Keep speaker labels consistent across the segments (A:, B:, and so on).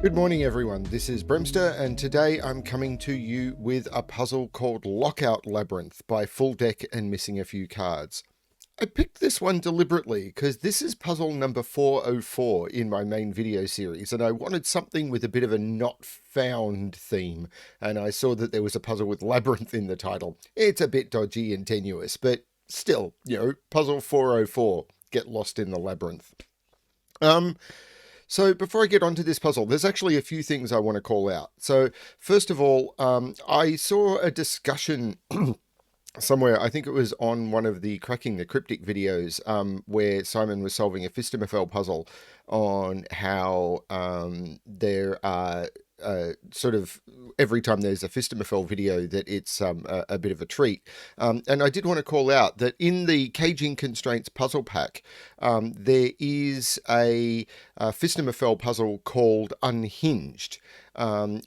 A: Good morning everyone, this is Bremster and today I'm coming to you with a puzzle called Lockout Labyrinth by FullDeck and Missing a Few Cards. I picked this one deliberately because this is puzzle number 404 in my main video series and I wanted something with a bit of a not found theme, and I saw that there was a puzzle with labyrinth in the title. It's a bit dodgy and tenuous, but still, puzzle 404, get lost in the labyrinth. So before I get onto this puzzle, there's actually a few things I want to call out. So first of all, I saw a discussion somewhere, I think it was on one of the Cracking the Cryptic videos, where Simon was solving a Fistamafel puzzle on how there are sort of every time there's a Fistamafel video that it's a bit of a treat. And I did want to call out that in the Caging Constraints puzzle pack, there is a Fistamafel puzzle called Unhinged,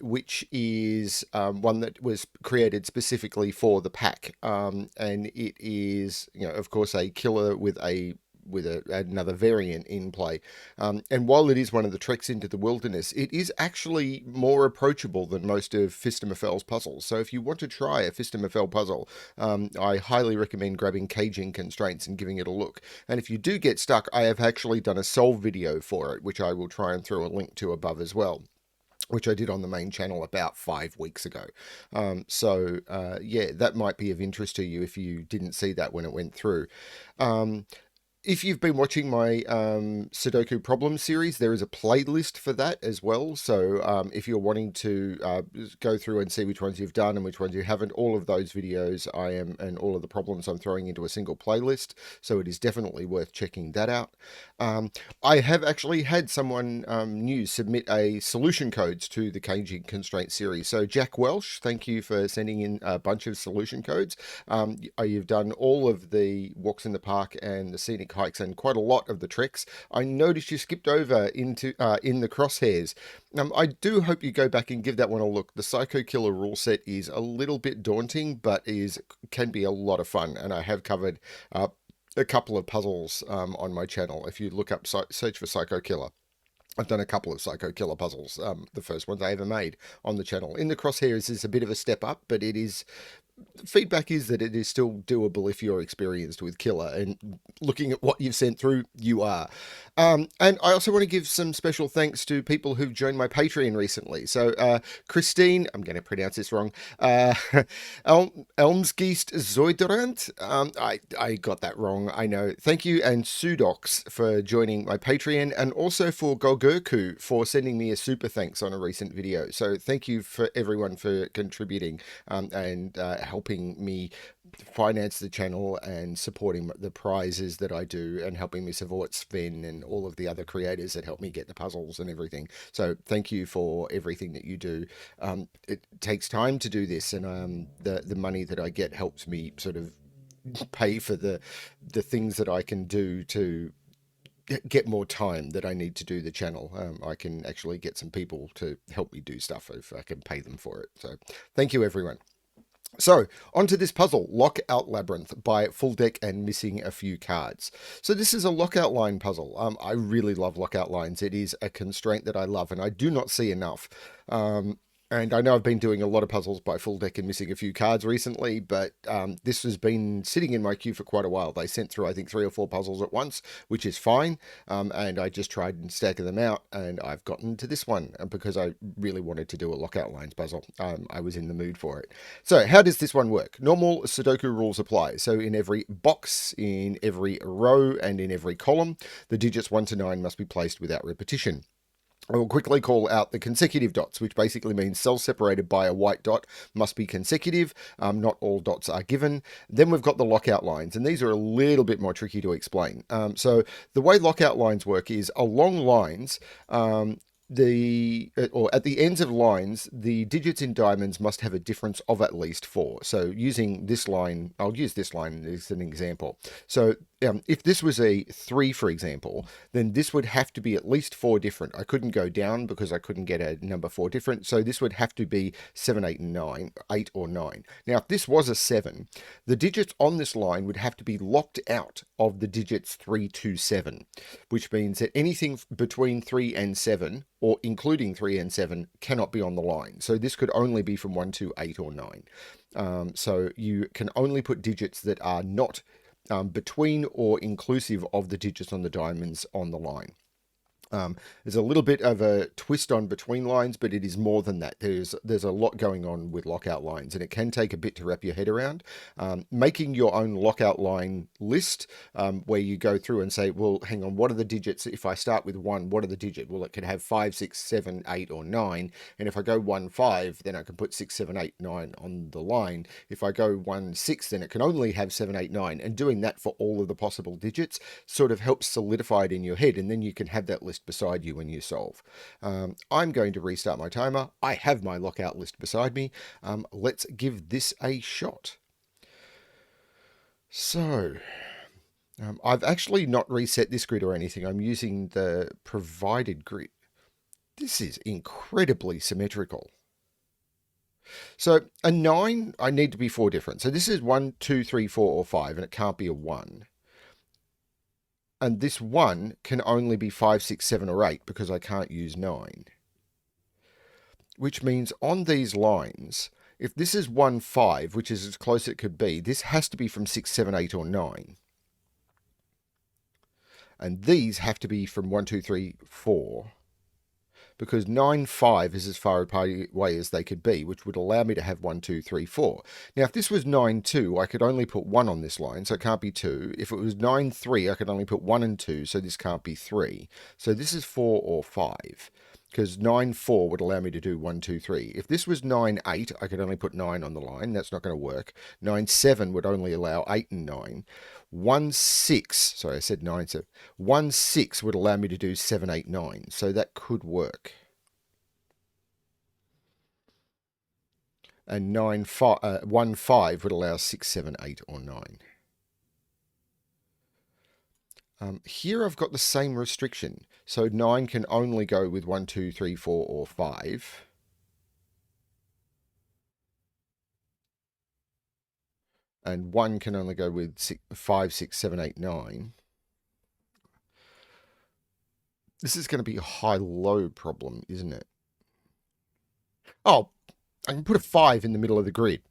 A: which is one that was created specifically for the pack. And it is, of course, a killer with another variant in play. And while it is one of the treks into the wilderness, it is actually more approachable than most of Fistamafel's puzzles. So if you want to try a Fistamafel puzzle, I highly recommend grabbing Caging Constraints and giving it a look. And if you do get stuck, I have actually done a solve video for it, which I will try and throw a link to above as well, which I did on the main channel about 5 weeks ago. Yeah, that might be of interest to you if you didn't see that when it went through. If you've been watching my Sudoku problem series, there is a playlist for that as well. So if you're wanting to go through and see which ones you've done and which ones you haven't, all of those videos and all of the problems I'm throwing into a single playlist. So it is definitely worth checking that out. I have actually had someone new submit a solution codes to the Caging Constraint series. So Jack Welsh, thank you for sending in a bunch of solution codes. You've done all of the walks in the park and the scenic hikes and quite a lot of the treks. I noticed you skipped over into in the crosshairs. I do hope you go back and give that one a look. The Psycho Killer rule set is a little bit daunting, but can be a lot of fun, and I have covered a couple of puzzles on my channel. If you look up, search for Psycho Killer. I've done a couple of Psycho Killer puzzles, the first ones I ever made on the channel. In the crosshairs is a bit of a step up, but feedback is that it is still doable if you're experienced with Killer, and looking at what you've sent through, you are. And I also want to give some special thanks to people who've joined my Patreon recently. So Christine, I'm going to pronounce this wrong, Elmsgeest Zoiderant, I got that wrong, I know. Thank you, and Sudox for joining my Patreon, and also for Gogurku for sending me a super thanks on a recent video. So thank you for everyone for contributing and helping me finance the channel and supporting the prizes that I do, and helping me support Sven and all of the other creators that help me get the puzzles and everything. So thank you for everything that you do. It takes time to do this, and the money that I get helps me sort of pay for the things that I can do to get more time that I need to do the channel. I can actually get some people to help me do stuff if I can pay them for it. So thank you everyone. So, onto this puzzle, Lockout Labyrinth by FullDeck and Missing a Few Cards. So this is a lockout line puzzle. I really love lockout lines. It is a constraint that I love, and I do not see enough. And I know I've been doing a lot of puzzles by FullDeck and Missing a Few Cards recently, but this has been sitting in my queue for quite a while. They sent through, I think, 3 or 4 puzzles at once, which is fine. And I just tried and stacking them out, and I've gotten to this one because I really wanted to do a Lockout Lines puzzle. I was in the mood for it. So how does this one work? Normal Sudoku rules apply. So in every box, in every row, and in every column, the digits 1 to 9 must be placed without repetition. I will quickly call out the consecutive dots, which basically means cells separated by a white dot must be consecutive. Not all dots are given. Then we've got the lockout lines, and these are a little bit more tricky to explain. So the way lockout lines work is along lines, at the ends of lines, the digits in diamonds must have a difference of at least 4. So using this line, I'll use this line as an example. So if this was a 3, for example, then this would have to be at least 4 different. I couldn't go down because I couldn't get a number 4 different. So this would have to be 7, 8, and 9, 8 or 9. Now, if this was a 7, the digits on this line would have to be locked out of the digits 3 to 7, which means that anything between 3 and 7 or including 3 and 7, cannot be on the line. So this could only be from 1 to 8 or 9. So you can only put digits that are not between or inclusive of the digits on the diamonds on the line. There's a little bit of a twist on between lines, but it is more than that. There's a lot going on with lockout lines, and it can take a bit to wrap your head around. Making your own lockout line list, where you go through and say, well, hang on, what are the digits? If I start with 1, what are the digits? Well, it could have 5, 6, 7, 8, or 9. And if I go 1, 5, then I can put 6, 7, 8, 9 on the line. If I go 1, 6, then it can only have 7, 8, 9. And doing that for all of the possible digits sort of helps solidify it in your head, and then you can have that list beside you when you solve. I'm going to restart my timer. I have my lockout list beside me. Let's give this a shot. So, I've actually not reset this grid or anything. I'm using the provided grid. This is incredibly symmetrical. So a 9, I need to be 4 different. So this is 1, 2, 3, 4, or 5, and it can't be a 1. And this 1 can only be 5, 6, 7, or 8 because I can't use 9. Which means on these lines, if this is 1, 5, which is as close as it could be, this has to be from 6, 7, 8, or 9. And these have to be from 1, 2, 3, 4. Because 9, 5 is as far away as they could be, which would allow me to have 1, 2, 3, 4. Now, if this was 9, 2, I could only put 1 on this line, so it can't be 2. If it was 9, 3, I could only put 1 and 2, so this can't be 3. So this is 4 or 5, because 9, 4 would allow me to do 1, 2, 3. If this was 9, 8, I could only put 9 on the line. That's not going to work. 9, 7 would only allow 8 and 9. 1, 6, sorry, I said 9, 7. 1, 6 would allow me to do 7, 8, 9. So that could work. And 1, 5 would allow 6, 7, 8, or 9. Here I've got the same restriction. So 9 can only go with 1, 2, 3, 4, or 5. And 1 can only go with 5, 6, 7, 8, 9. This is going to be a high-low problem, isn't it? Oh, I can put a 5 in the middle of the grid.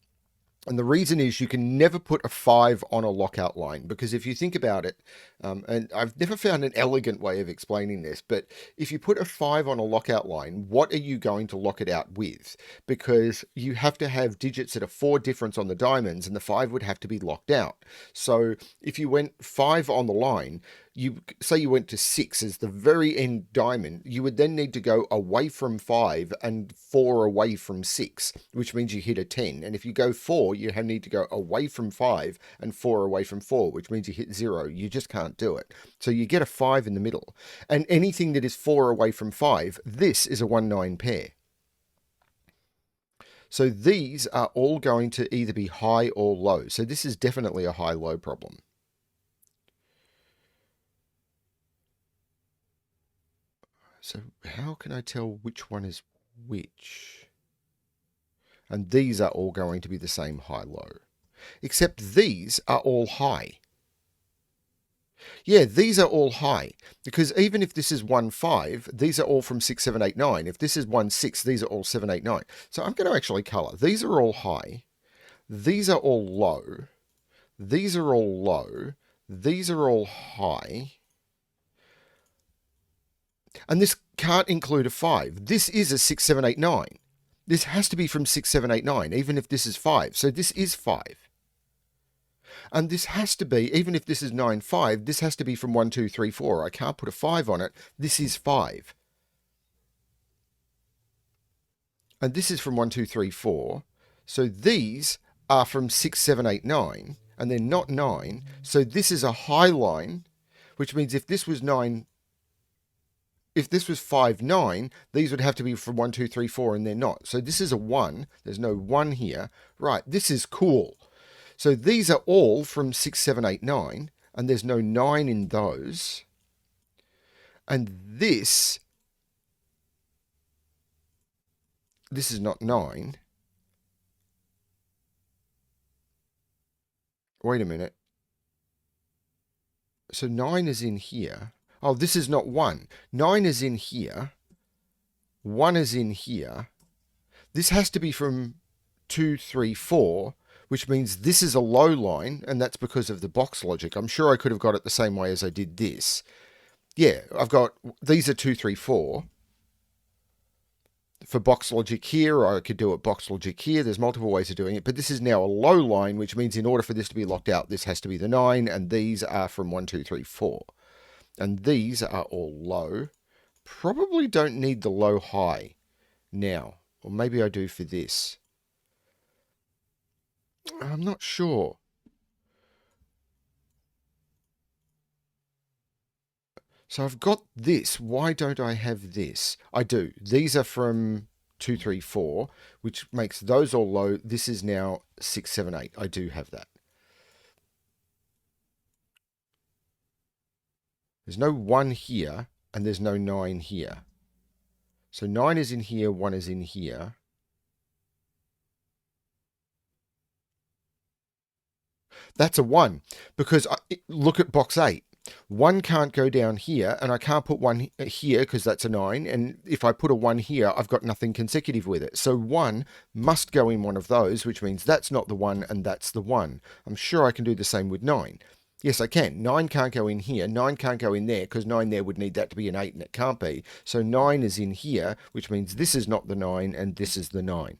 A: And the reason is you can never put a 5 on a lockout line, because if you think about it, and I've never found an elegant way of explaining this, but if you put a 5 on a lockout line, what are you going to lock it out with? Because you have to have digits that are 4 difference on the diamonds, and the 5 would have to be locked out. So if you went 5 on the line, you say you went to 6 as the very end diamond, you would then need to go away from 5 and 4 away from 6, which means you hit a 10. And if you go 4, you need to go away from 5 and 4 away from 4, which means you hit 0. You just can't do it. So you get a 5 in the middle. And anything that is 4 away from 5, this is a 1-9 pair. So these are all going to either be high or low. So this is definitely a high-low problem. So how can I tell which one is which? And these are all going to be the same high-low. Except these are all high. Yeah, these are all high. Because even if this is 1, 5, these are all from 6, 7, 8, 9. If this is 1, 6, these are all 7, 8, 9. So I'm going to actually colour. These are all high. These are all low. These are all low. These are all high. And this can't include a 5. This is a 6, 7, 8, 9. This has to be from 6, 7, 8, 9, even if this is 5. So this is 5. And this has to be, even if this is 9, 5, this has to be from 1, 2, 3, 4. I can't put a 5 on it. This is 5. And this is from 1, 2, 3, 4. So these are from 6, 7, 8, 9. And they're not 9. So this is a high line, which means if this was 9... If this was 5, 9, these would have to be from 1, 2, 3, 4, and they're not. So this is a 1. There's no 1 here. Right, this is cool. So these are all from 6, 7, 8, 9, and there's no 9 in those. And this is not 9. Wait a minute. So 9 is in here. Oh, this is not 1. 9 is in here. 1 is in here. This has to be from 2, 3, 4, which means this is a low line, and that's because of the box logic. I'm sure I could have got it the same way as I did this. Yeah, I've got, these are 2, 3, 4. For box logic here, or I could do it box logic here. There's multiple ways of doing it, but this is now a low line, which means in order for this to be locked out, this has to be the 9, and these are from 1, 2, 3, 4. And these are all low. Probably don't need the low high now, or maybe I do for this. I'm not sure. So I've got this. Why don't I have this? I do. These are from 2, 3, 4, which makes those all low. This is now 6, 7, 8. I do have that. There's no 1 here, and there's no 9 here. So 9 is in here, 1 is in here. That's a 1, because look at box 8. 1 can't go down here, and I can't put 1 here because that's a 9, and if I put a 1 here, I've got nothing consecutive with it. So 1 must go in one of those, which means that's not the 1, and that's the 1. I'm sure I can do the same with 9. Yes, I can. 9 can't go in here, 9 can't go in there, because 9 there would need that to be an 8, and it can't be. So 9 is in here, which means this is not the 9, and this is the 9.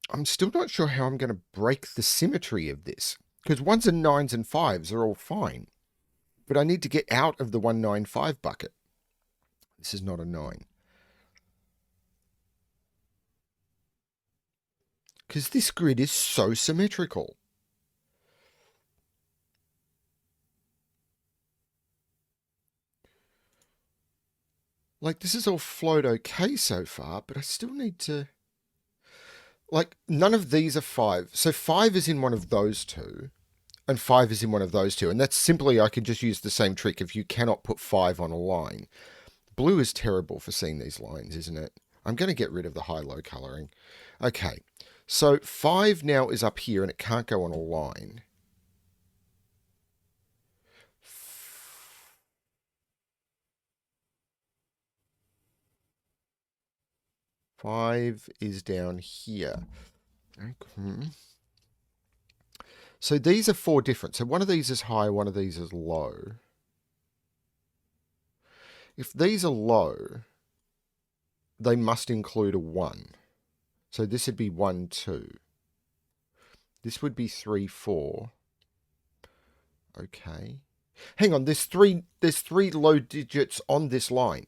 A: I'm still not sure how I'm going to break the symmetry of this, because 1s and 9s and 5s are all fine, but I need to get out of the 195 bucket. This is not a 9. Because this grid is so symmetrical. Like, this has all flowed okay so far, but I still need to... Like, none of these are 5. So 5 is in one of those two, and 5 is in one of those two. And that's simply, I can just use the same trick if you cannot put 5 on a line. Blue is terrible for seeing these lines, isn't it? I'm going to get rid of the high-low colouring. Okay, so 5 now is up here, and it can't go on a line. Five is down here. Okay. So these are 4 different. So one of these is high, one of these is low. If these are low, they must include a 1. So this would be 1, 2. This would be 3, 4. Okay. Hang on, there's three low digits on this line.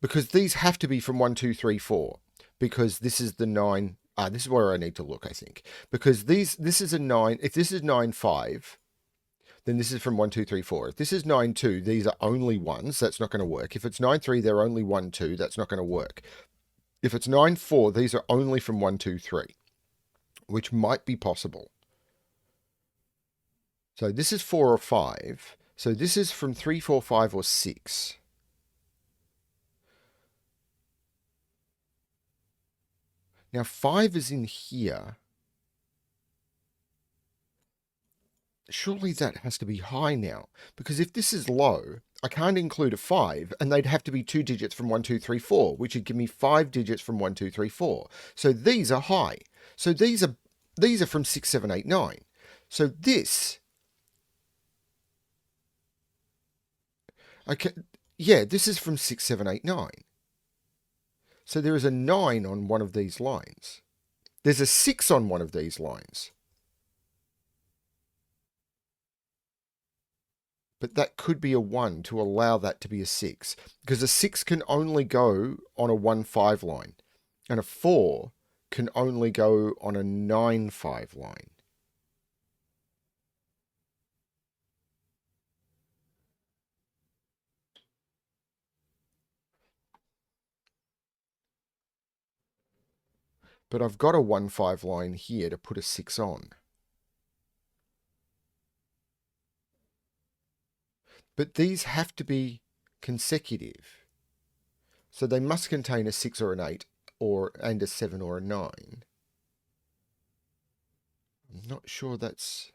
A: Because these have to be from 1, 2, 3, 4. Because this is the 9. This is where I need to look, I think. Because this is a 9. If this is 9, 5, then this is from 1, 2, 3, 4. If this is 9, 2, these are only 1s. That's not going to work. If it's 9, 3, they're only 1, 2. That's not going to work. If it's 9, 4, these are only from 1, 2, 3. Which might be possible. So this is 4 or 5. So this is from 3, 4, 5, or 6. Now 5 is in here. Surely that has to be high now. Because if this is low, I can't include a 5, and they'd have to be 2 digits from 1, 2, 3, 4, which would give me 5 digits from 1, 2, 3, 4. So these are high. So these are from 6, 7, 8, 9. So this... Okay, yeah, this is from 6, 7, 8, 9. So there is a 9 on one of these lines. There's a 6 on one of these lines. But that could be a 1 to allow that to be a 6. Because a 6 can only go on a 1, 5 line. And a 4 can only go on a 9, 5 line. But I've got a 1, 5 line here to put a 6 on. But these have to be consecutive. So they must contain a 6 or an 8 and a 7 or a 9. I'm not sure that's...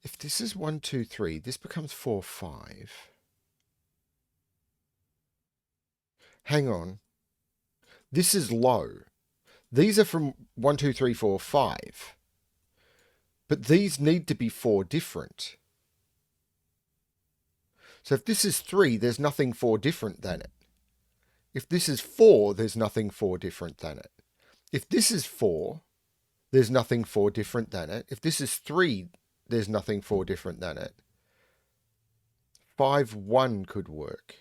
A: If this is 1, 2, 3, this becomes 4, 5. Hang on. This is low. These are from 1, 2, 3, 4, 5. But these need to be 4 different. So if this is 3, there's nothing 4 different than it. If this is 4, there's nothing 4 different than it. If this is 4, there's nothing 4 different than it. If this is 3, there's nothing 4 different than it. 5, 1 could work.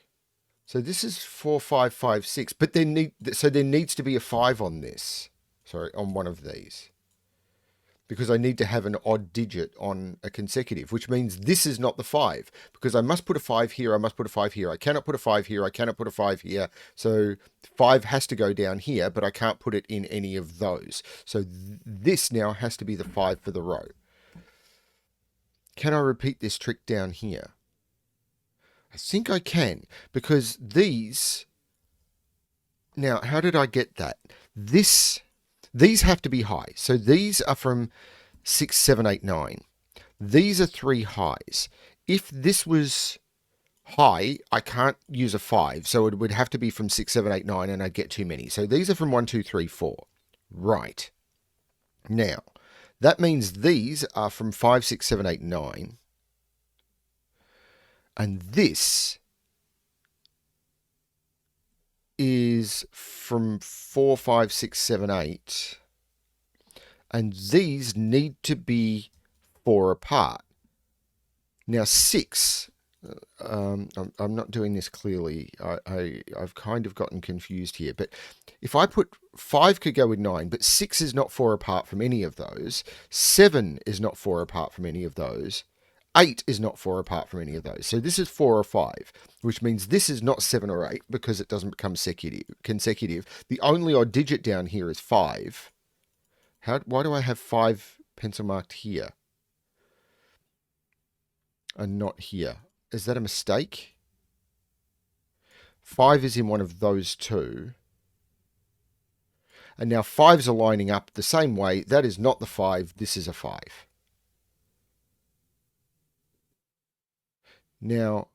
A: So this is 4, 5, 5, 6. But there needs to be a 5 on this. Sorry, on one of these. Because I need to have an odd digit on a consecutive, which means this is not the 5. Because I must put a 5 here, I must put a 5 here. I cannot put a 5 here, I cannot put a 5 here. So 5 has to go down here, but I can't put it in any of those. So this now has to be the 5 for the row. Can I repeat this trick down here? I think I can, because these... Now, how did I get that? These have to be high. So these are from 6, 7, 8, 9. These are 3 highs. If this was high, I can't use a 5. So it would have to be from 6, 7, 8, 9, and I'd get too many. So these are from 1, 2, 3, 4. Right. Now, that means these are from 5, 6, 7, 8, 9. And this is from 4, 5, 6, 7, 8. And these need to be 4 apart. Now 6, I'm not doing this clearly. I've kind of gotten confused here. But if I put 5 could go with 9, but 6 is not 4 apart from any of those. 7 is not 4 apart from any of those. 8 is not 4 apart from any of those. So this is 4 or 5, which means this is not 7 or 8 because it doesn't become consecutive. The only odd digit down here is 5. Why do I have 5 pencil marked here and not here? Is that a mistake? 5 is in one of those two. And now 5s are lining up the same way. That is not the 5. This is a 5. Now,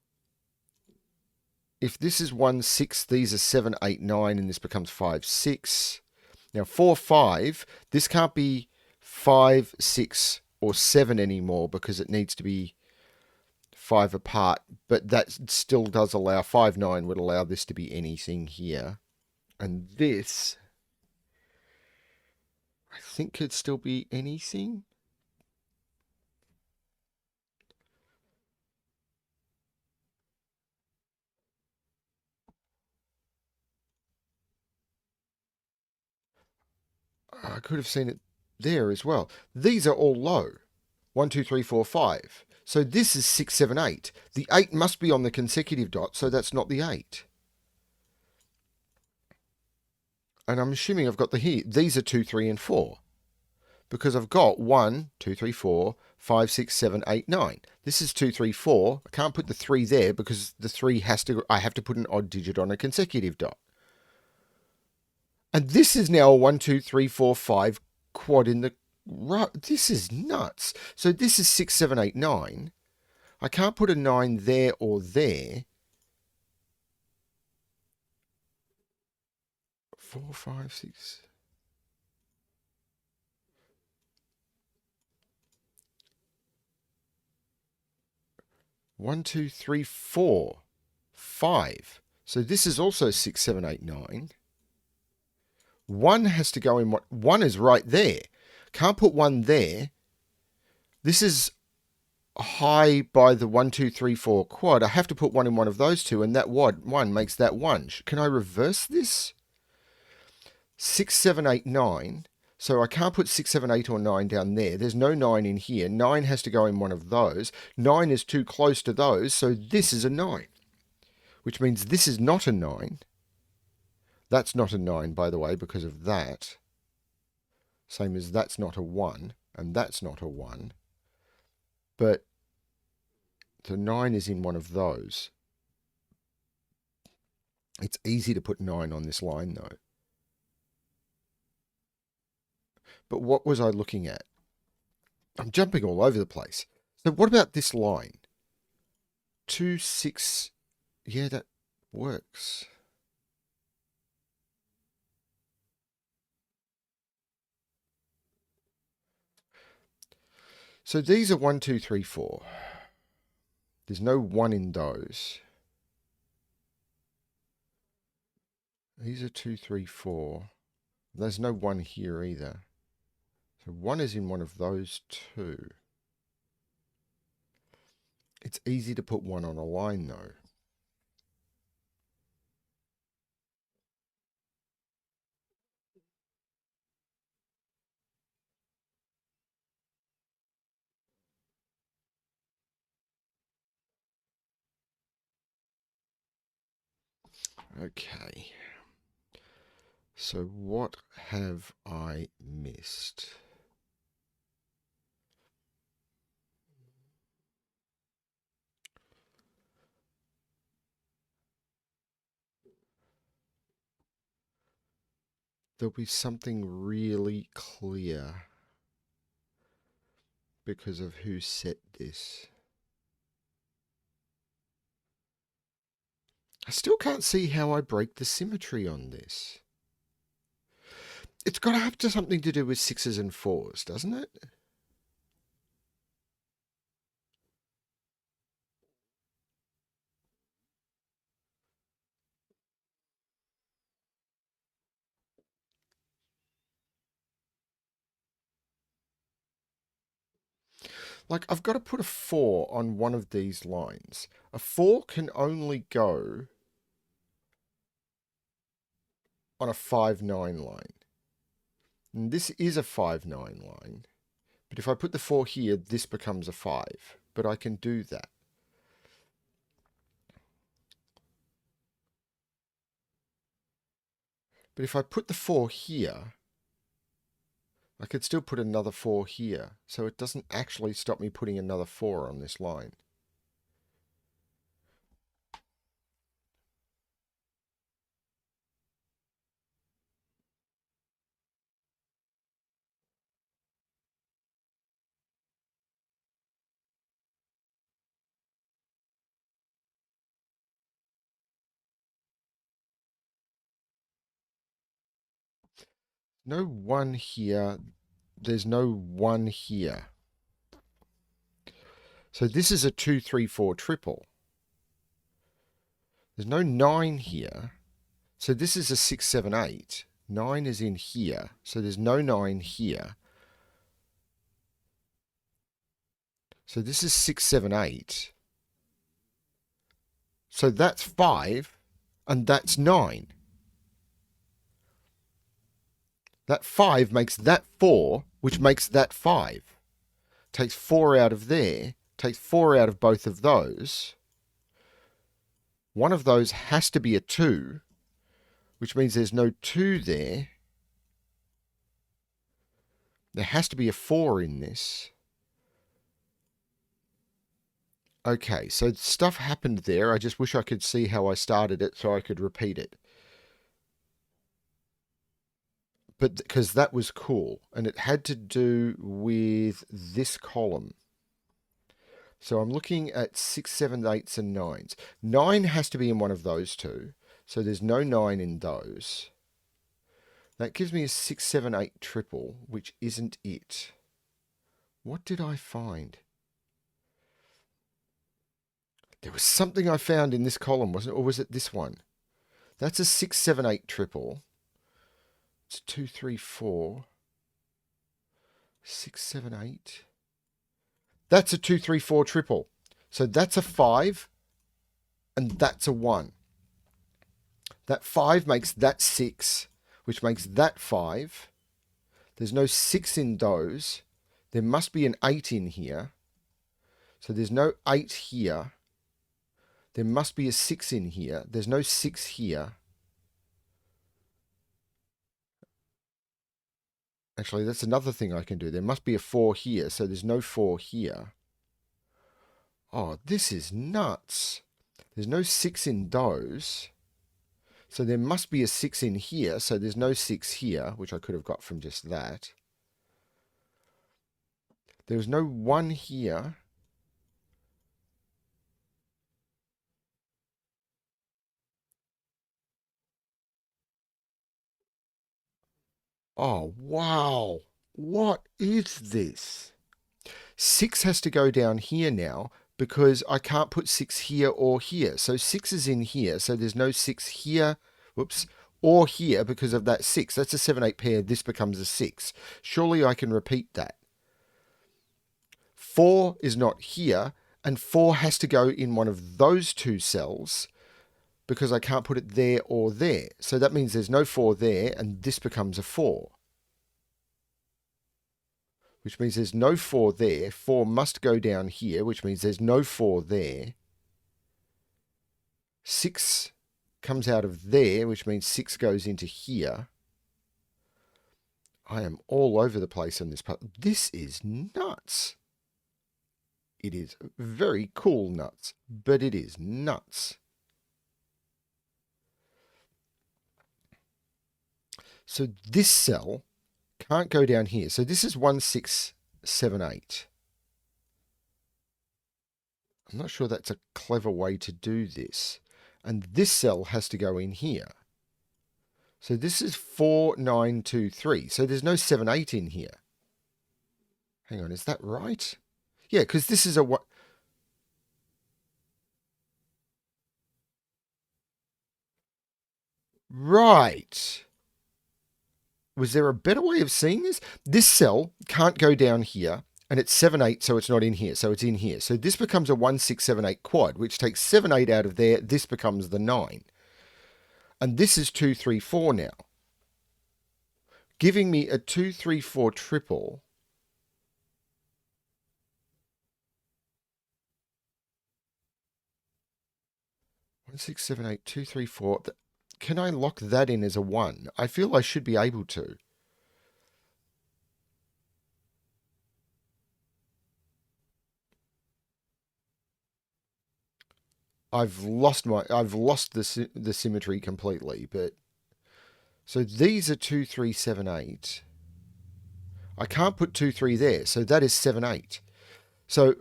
A: if this is 1, 6, these are 7, 8, 9, and this becomes 5, 6. Now, 4, 5, this can't be 5, 6, or 7 anymore because it needs to be 5 apart. But that still does allow, 5, 9 would allow this to be anything here. And this, I think, could still be anything. I could have seen it there as well. These are all low. 1, 2, 3, 4, 5. So this is 6, 7, 8. The 8 must be on the consecutive dot, so that's not the 8. And I'm assuming I've got these are 2, 3, and 4. Because I've got 1, 2, 3, 4, 5, 6, 7, 8, 9. This is 2, 3, 4. I can't put the 3 there because the 3 I have to put an odd digit on a consecutive dot. And this is now a 1, 2, 3, 4, 5 quad in the row. This is nuts. So this is 6, 7, 8, 9. I can't put a 9 there or there. 4, 5, 6. One, 2, 3, 4, 5. So this is also 6, 7, 8, 9. 1 has to go in what? 1 is right there. Can't put 1 there. This is high by the 1, 2, 3, 4 quad. I have to put 1 in one of those two, and that 1 makes that 1. Can I reverse this? 6, 7, 8, 9. So I can't put 6, 7, 8, or 9 down there. There's no 9 in here. 9 has to go in one of those. 9 is too close to those, so this is a 9. Which means this is not a 9. That's not a 9, by the way, because of that. Same as that's not a 1, and that's not a 1. But the 9 is in one of those. It's easy to put 9 on this line, though. But what was I looking at? I'm jumping all over the place. So what about this line? 2, 6. Yeah, that works. So these are 1, 2, 3, 4. There's no 1 in those. These are 2, 3, 4. There's no 1 here either. So 1 is in one of those two. It's easy to put 1 on a line though. Okay. So what have I missed? There'll be something really clear because of who set this. I still can't see how I break the symmetry on this. It's got to have something to do with 6s and 4s, doesn't it? Like, I've got to put a 4 on one of these lines. A 4 can only go on a 5-9 line. And this is a 5-9 line. But if I put the 4 here, this becomes a 5. But I can do that. But if I put the 4 here, I could still put another 4 here. So it doesn't actually stop me putting another 4 on this line. No 1 here. There's no 1 here. So this is a 2, 3, 4 triple. There's no 9 here. So this is a 6, 7, 8. 9 is in here. So there's no 9 here. So this is 6, 7, 8. So that's 5. And that's 9. That 5 makes that 4, which makes that 5. Takes 4 out of there. Takes 4 out of both of those. One of those has to be a 2, which means there's no 2 there. There has to be a 4 in this. Okay, so stuff happened there. I just wish I could see how I started it so I could repeat it. But because that was cool, and it had to do with this column. So I'm looking at 6, 7, 8s, and 9s. 9 has to be in one of those two. So there's no 9 in those. That gives me a 6, 7, 8 triple, which isn't it. What did I find? There was something I found in this column, wasn't it? Or was it this one? That's a 6, 7, 8 triple. It's 2, 3, 4. 6, 7, 8. That's a 2, 3, 4 triple. So that's a 5. And that's a 1. That 5 makes that 6, which makes that 5. There's no 6 in those. There must be an 8 in here. So there's no 8 here. There must be a 6 in here. There's no 6 here. Actually, that's another thing I can do. There must be a 4 here, so there's no 4 here. Oh, this is nuts. There's no 6 in those. So there must be a 6 in here, so there's no 6 here, which I could have got from just that. There's no 1 here. Oh, wow. What is this? 6 has to go down here now because I can't put 6 here or here. So 6 is in here. So there's no 6 here. Whoops. Or here because of that 6. That's a 7-8 pair. This becomes a 6. Surely I can repeat that. 4 is not here. And 4 has to go in one of those 2 cells because I can't put it there or there. So that means there's no 4 there, and this becomes a 4. Which means there's no 4 there. 4 must go down here, which means there's no 4 there. 6 comes out of there, which means 6 goes into here. I am all over the place on this part. This is nuts. It is very cool nuts, but it is nuts. So this cell can't go down here. So this is 1, 6, 7, 8. I'm not sure that's a clever way to do this. And this cell has to go in here. So this is 4, 9, 2, 3. So there's no 7, 8 in here. Hang on, is that right? Yeah, because this is a what? Right. Was there a better way of seeing this? This cell can't go down here, and it's 7, 8, so it's not in here, so it's in here. So this becomes a 1, 6, 7, 8 quad, which takes 7, 8 out of there. This becomes the 9. And this is 2, 3, 4 now. Giving me a 2, 3, 4 triple. One, 6, 7, 8, 2, 3, 4. Can I lock that in as a 1? I feel I should be able to. I've lost the symmetry completely, but so these are 2, 3, 7, 8. I can't put 2, 3 there, so that is 7, 8. So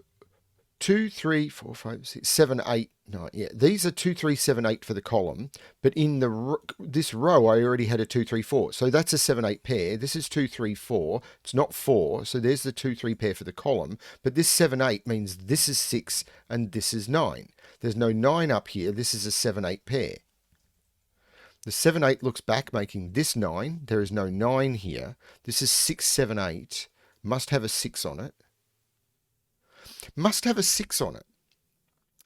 A: 2, 3, 4, 5, 6, 7, 8, 9. Yeah, these are 2, 3, 7, 8 for the column, but in this row I already had a 2, 3, 4. So that's a 7, 8 pair. This is 2, 3, 4. It's not 4, so there's the 2, 3 pair for the column. But this 7, 8 means this is 6 and this is 9. There's no 9 up here. This is a 7, 8 pair. The 7, 8 looks back, making this 9. There is no 9 here. This is 6, 7, 8. Must have a 6 on it. Must have a 6 on it.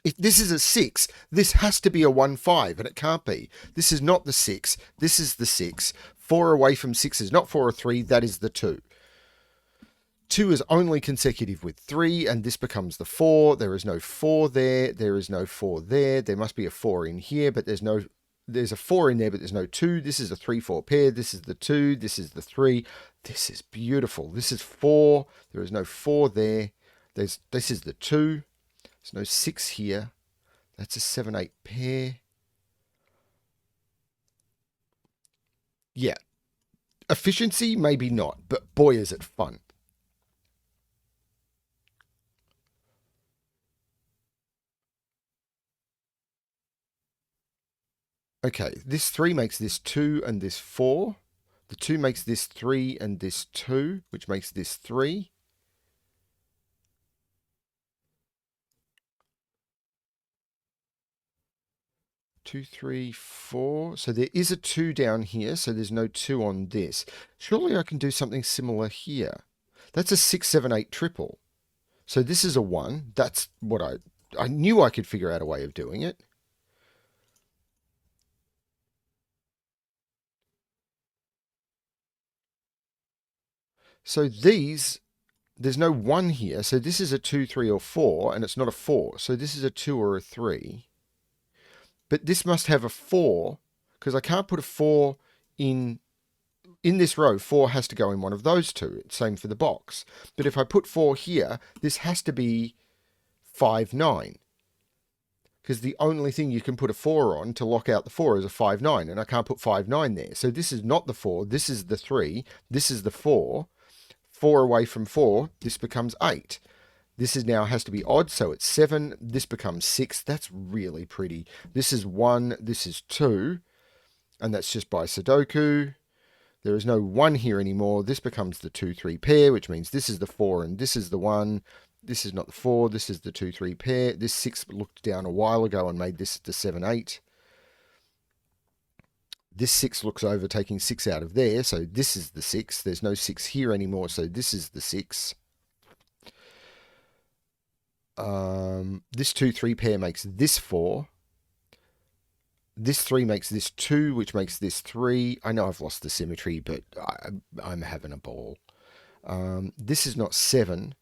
A: If this is a 6, this has to be a 1, 5, and it can't be. This is not the 6. This is the 6. 4 away from 6 is not 4 or 3. That is the 2. 2 is only consecutive with 3, and this becomes the 4. There is no 4 there. There is no 4 there. There must be a 4 in here, but there's a 4 in there, but there's no 2. This is a 3, 4 pair. This is the 2. This is the 3. This is beautiful. This is 4. There is no 4 there. This is the 2. There's no 6 here. That's a 7, 8 pair. Yeah. Efficiency, maybe not, but boy, is it fun. Okay, this 3 makes this 2 and this 4. The 2 makes this 3 and this 2, which makes this 3. Two, 3, 4. So there is a 2 down here, so there's no 2 on this. Surely I can do something similar here. That's a 6, 7, 8 triple. So this is a 1. That's what I knew I could figure out a way of doing it. So there's no 1 here. So this is a 2, 3, or 4, and it's not a 4. So this is a 2 or a 3. But this must have a 4, because I can't put a 4 in this row. 4 has to go in one of those two. Same for the box. But if I put 4 here, this has to be 5, 9. Because the only thing you can put a 4 on to lock out the 4 is a 5, 9. And I can't put 5, 9 there. So this is not the 4. This is the 3. This is the 4. 4 away from 4, this becomes 8. This is now has to be odd, so it's 7. This becomes 6. That's really pretty. This is 1. This is 2. And that's just by Sudoku. There is no 1 here anymore. This becomes the 2-3 pair, which means this is the 4 and this is the 1. This is not the 4. This is the 2-3 pair. This 6 looked down a while ago and made this the 7-8. This 6 looks over, taking 6 out of there. So this is the 6. There's no 6 here anymore, so this is the 6. This 2-3 pair makes this 4. This 3 makes this 2, which makes this 3. I know I've lost the symmetry, but I'm having a ball. This is not 7.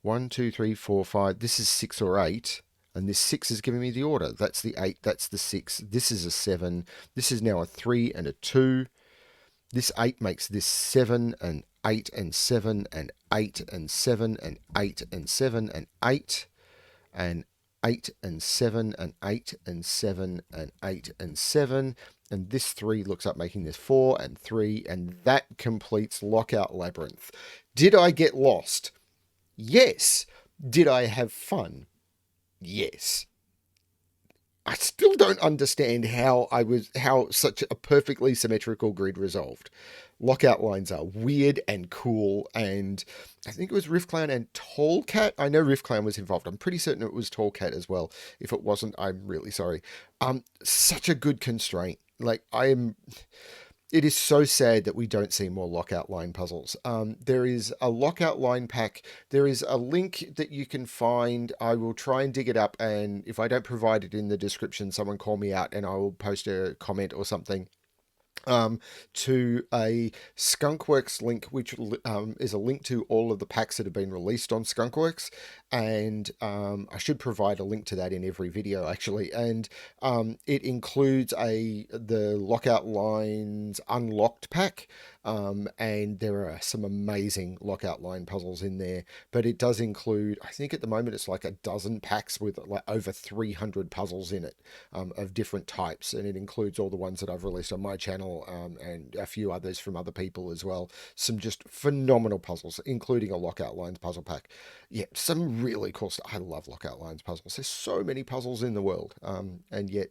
A: 1, 2, 3, 4, 5. This is 6 or 8. And this 6 is giving me the order. That's the 8. That's the 6. This is a 7. This is now a 3 and a 2. This 8 makes this 7 and 8 and 7 and 8 and 7 and 8 and 7 and 8 and 8 and 7 and 8 and 7 and 8 and 7. And this 3 looks up making this 4 and 3. And that completes Lockout Labyrinth. Did I get lost? Yes. Did I have fun? Yes. I still don't understand how such a perfectly symmetrical grid resolved. Lockout lines are weird and cool, and I think it was Riffclown and Tallcat. I know Riffclown was involved. I'm pretty certain it was Tallcat as well. If it wasn't, I'm really sorry. Such a good constraint. It is so sad that we don't see more lockout line puzzles. There is a lockout line pack. There is a link that you can find. I will try and dig it up, and if I don't provide it in the description, someone call me out and I will post a comment or something. To a Skunkworks link, which is a link to all of the packs that have been released on Skunkworks, and I should provide a link to that in every video actually, and it includes the Lockout Lines Unlocked pack, and there are some amazing lockout line puzzles in there, but it does include, I think at the moment it's like a dozen packs with like over 300 puzzles in it, of different types, and it includes all the ones that I've released on my channel, and a few others from other people as well. Some just phenomenal puzzles, including a Lockout Lines puzzle pack. Yeah, some really cool stuff. I love Lockout Lines puzzles. There's so many puzzles in the world, and yet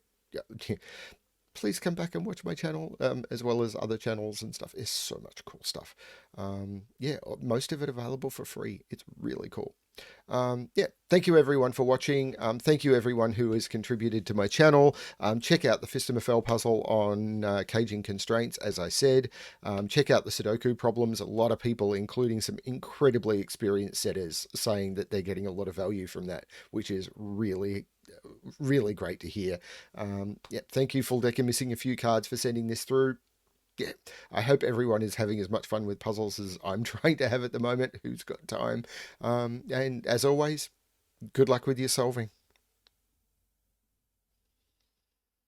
A: please come back and watch my channel, as well as other channels and stuff. It's so much cool stuff. Yeah, most of it available for free. It's really cool. Yeah, thank you everyone for watching. Thank you everyone who has contributed to my channel. Check out the Fistamafel puzzle on caging constraints, as I said. Check out the Sudoku problems. A lot of people, including some incredibly experienced setters, saying that they're getting a lot of value from that, which is really great to hear. Yeah, thank you FullDeck Missing a few cards for sending this through. Yeah, I hope everyone is having as much fun with puzzles as I'm trying to have at the moment, who's got time. And as always, good luck with your solving.